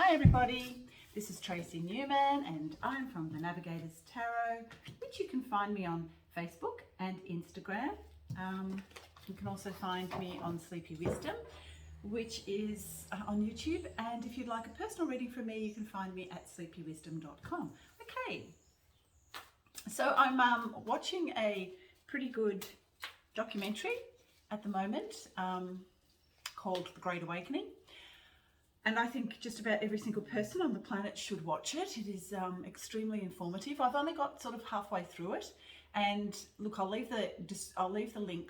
Hi everybody, this is Tracy Newman and I'm from The Navigators Tarot, which you can find me on Facebook and Instagram. You can also find me on Sleepy Wisdom, which is on YouTube, and if you'd like a personal reading from me, you can find me at sleepywisdom.com. Okay, so I'm watching a pretty good documentary at the moment called The Great Awakening. And I think just about every single person on the planet should watch it. It is extremely informative. I've only got sort of halfway through it, and look, I'll leave the link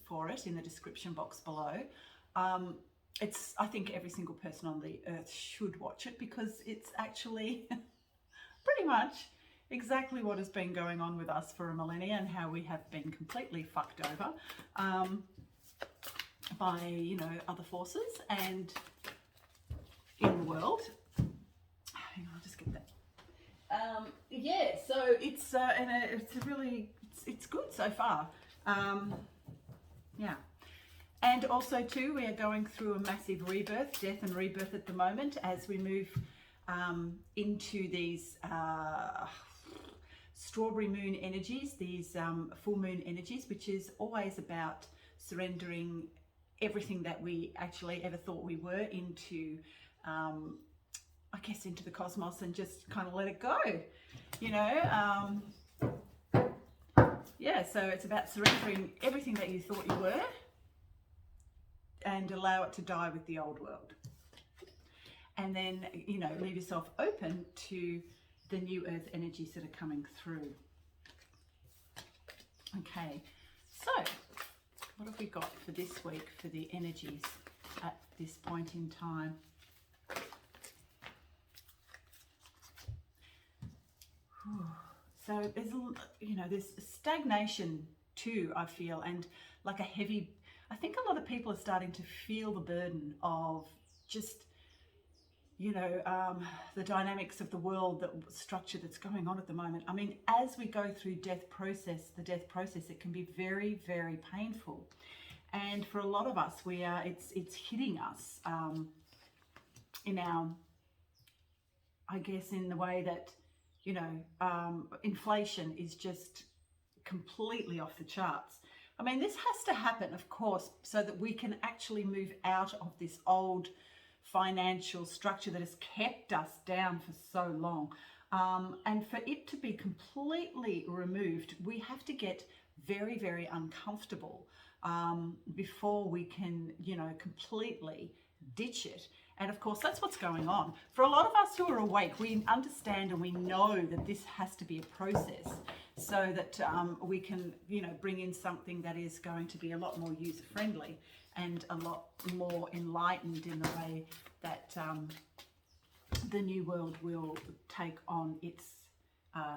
for it in the description box below. I think every single person on the earth should watch it because it's actually pretty much exactly what has been going on with us for a millennia and how we have been completely fucked over by other forces and in the world. Hang on, I'll just get that. Yeah, so it's good so far. Yeah, and also too, we are going through a massive rebirth, death and rebirth at the moment as we move into these strawberry moon energies, these full moon energies, which is always about surrendering everything that we actually ever thought we were into I guess into the cosmos and just kind of let it go, yeah, so it's about surrendering everything that you thought you were and allow it to die with the old world, and then leave yourself open to the new earth energies that are coming through. Okay, so what have we got for this week for the energies at this point in time? So there's stagnation too, I feel, and like I think a lot of people are starting to feel the burden of just, the dynamics of the world, the structure that's going on at the moment. I mean, as we go through the death process, it can be very, very painful. And for a lot of us, it's hitting us in our, I guess, in the way that, inflation is just completely off the charts. I mean, this has to happen, of course, so that we can actually move out of this old financial structure that has kept us down for so long. And for it to be completely removed, we have to get very, very uncomfortable before we can, completely ditch it. And of course, that's what's going on. For a lot of us who are awake, we understand and we know that this has to be a process so that we can, bring in something that is going to be a lot more user-friendly and a lot more enlightened in the way that the new world will take on its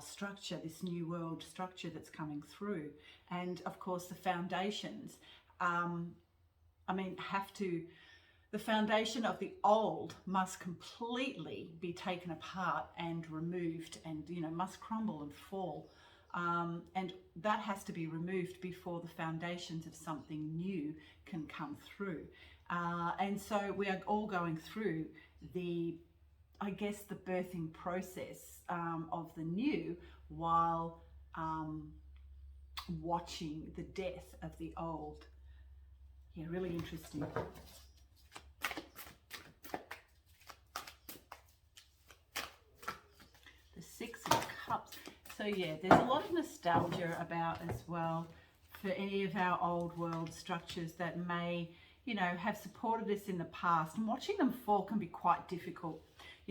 structure, this new world structure that's coming through. And of course, the foundations, the foundation of the old must completely be taken apart and removed and, must crumble and fall. And that has to be removed before the foundations of something new can come through. And so we are all going through the birthing process of the new while watching the death of the old. Yeah, really interesting. The Six of Cups. So yeah, there's a lot of nostalgia about as well for any of our old world structures that may, have supported us in the past. And watching them fall can be quite difficult.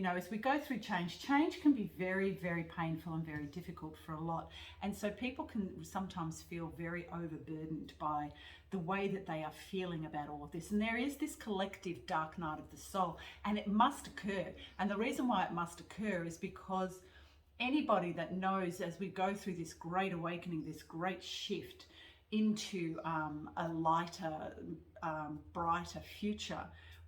As we go through change can be very, very painful and very difficult for a lot. And so people can sometimes feel very overburdened by the way that they are feeling about all of this. And there is this collective dark night of the soul, and it must occur. And the reason why it must occur is because anybody that knows, as we go through this great awakening, this great shift into a lighter, brighter future,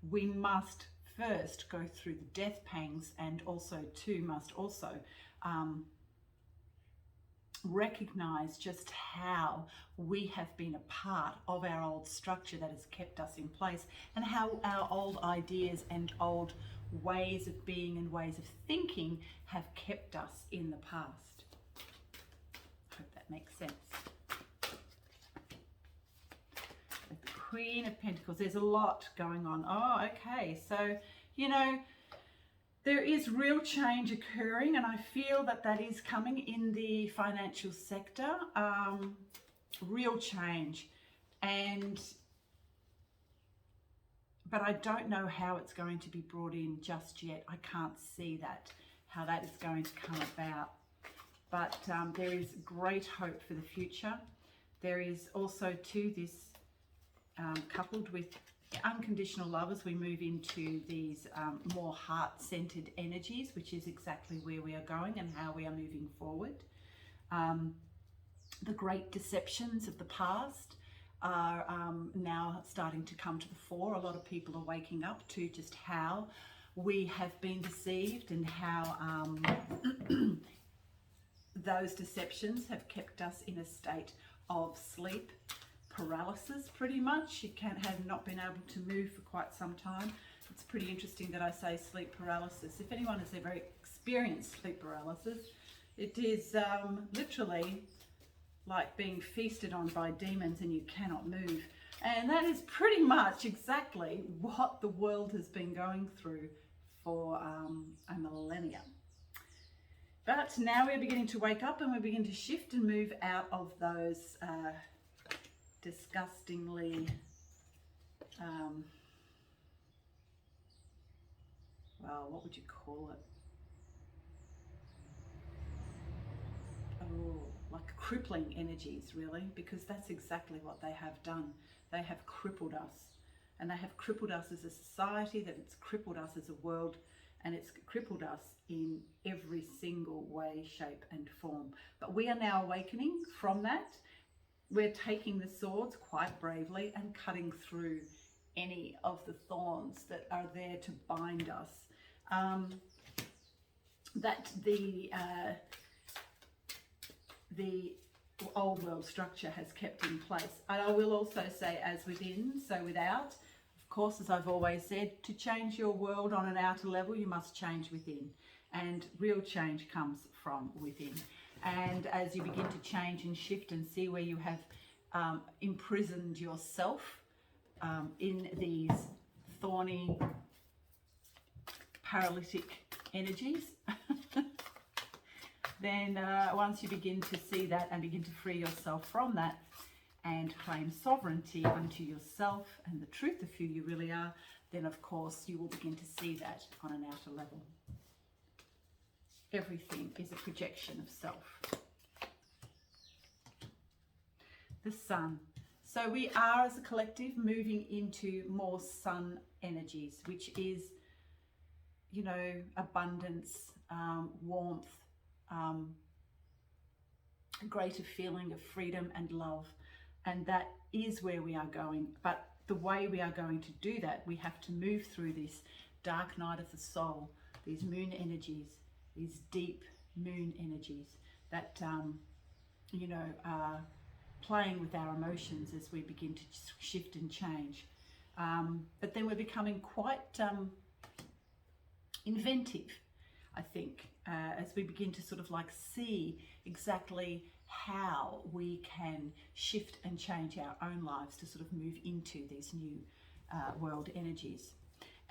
we must first go through the death pangs, and also too must also recognize just how we have been a part of our old structure that has kept us in place, and how our old ideas and old ways of being and ways of thinking have kept us in the past. I hope that makes sense. The Queen of Pentacles, there's a lot going on. Oh, okay, so, you know, there is real change occurring, and I feel that that is coming in the financial sector. Real change, but I don't know how it's going to be brought in just yet. I can't see that, how that is going to come about. But there is great hope for the future. There is also to this, coupled with unconditional love, as we move into these more heart-centered energies, which is exactly where we are going and how we are moving forward. The great deceptions of the past are now starting to come to the fore. A lot of people are waking up to just how we have been deceived and how those deceptions have kept us in a state of sleep paralysis, pretty much. You have not been able to move for quite some time. It's pretty interesting that I say sleep paralysis. If anyone has ever experienced sleep paralysis, it is literally like being feasted on by demons and you cannot move. And that is pretty much exactly what the world has been going through for a millennia. But now we're beginning to wake up and we're beginning to shift and move out of those disgustingly well, what would you call it? Oh, like crippling energies, really, because that's exactly what they have done. They have crippled us, and they have crippled us as a society, that it's crippled us as a world, and it's crippled us in every single way, shape and form. But we are now awakening from that. We're taking the swords quite bravely and cutting through any of the thorns that are there to bind us. That the old world structure has kept in place. And I will also say, as within, so without. Of course, as I've always said, to change your world on an outer level, you must change within. And real change comes from within. And as you begin to change and shift and see where you have imprisoned yourself in these thorny, paralytic energies, then once you begin to see that and begin to free yourself from that and claim sovereignty unto yourself and the truth of who you really are, then of course you will begin to see that on an outer level. Everything is a projection of self. The sun. So we are, as a collective, moving into more sun energies, which is, you know, abundance, warmth, a greater feeling of freedom and love. And that is where we are going. But the way we are going to do that, we have to move through this dark night of the soul, these moon energies, these deep moon energies that, you know, are playing with our emotions as we begin to shift and change. But then we're becoming quite inventive, I think, as we begin to sort of like see exactly how we can shift and change our own lives to sort of move into these new world energies.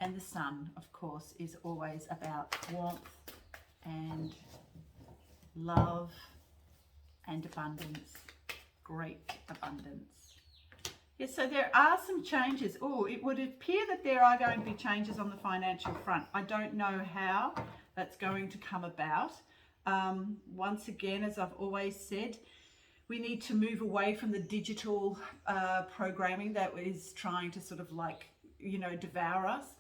And the sun, of course, is always about warmth and love and abundance, great abundance. Yes, so there are some changes. Oh, it would appear that there are going to be changes on the financial front. I don't know how that's going to come about. Once again, as I've always said, we need to move away from the digital programming that is trying to sort of like, you know, devour us.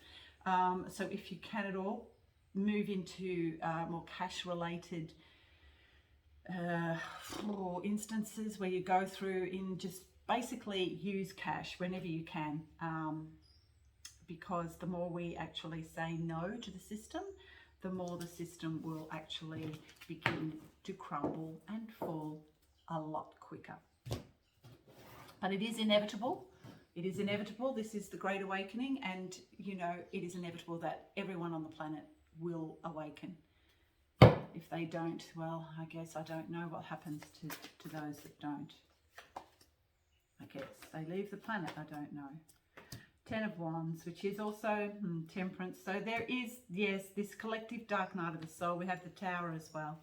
So if you can at all, move into more cash-related instances where you go through in just basically use cash whenever you can, because the more we actually say no to the system, the more the system will actually begin to crumble and fall a lot quicker. But it is inevitable. it is inevitable. This is the Great Awakening, and you know, it is inevitable that everyone on the planet will awaken. If they don't, well, I guess I don't know what happens to those that don't. I guess they leave the planet, I don't know. Ten of Wands, which is also Temperance. So there is, yes, this collective dark night of the soul. We have the Tower as well.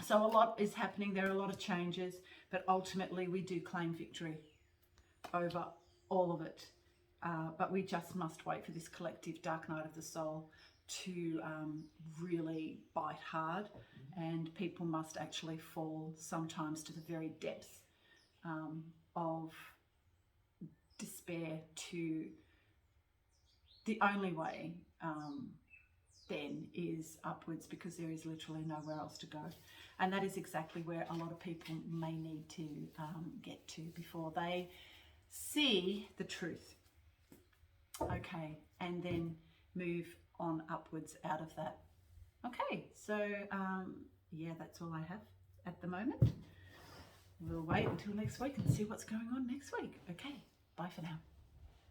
So a lot is happening. There are a lot of changes, but ultimately we do claim victory over all of it. But we just must wait for this collective dark night of the soul to really bite hard, and people must actually fall sometimes to the very depths of despair. To the only way then is upwards, because there is literally nowhere else to go, and that is exactly where a lot of people may need to get to before they see the truth. Okay, and then move on upwards out of that. Okay, so yeah, that's all I have at the moment. We'll wait until next week and see what's going on next week. Okay, bye for now.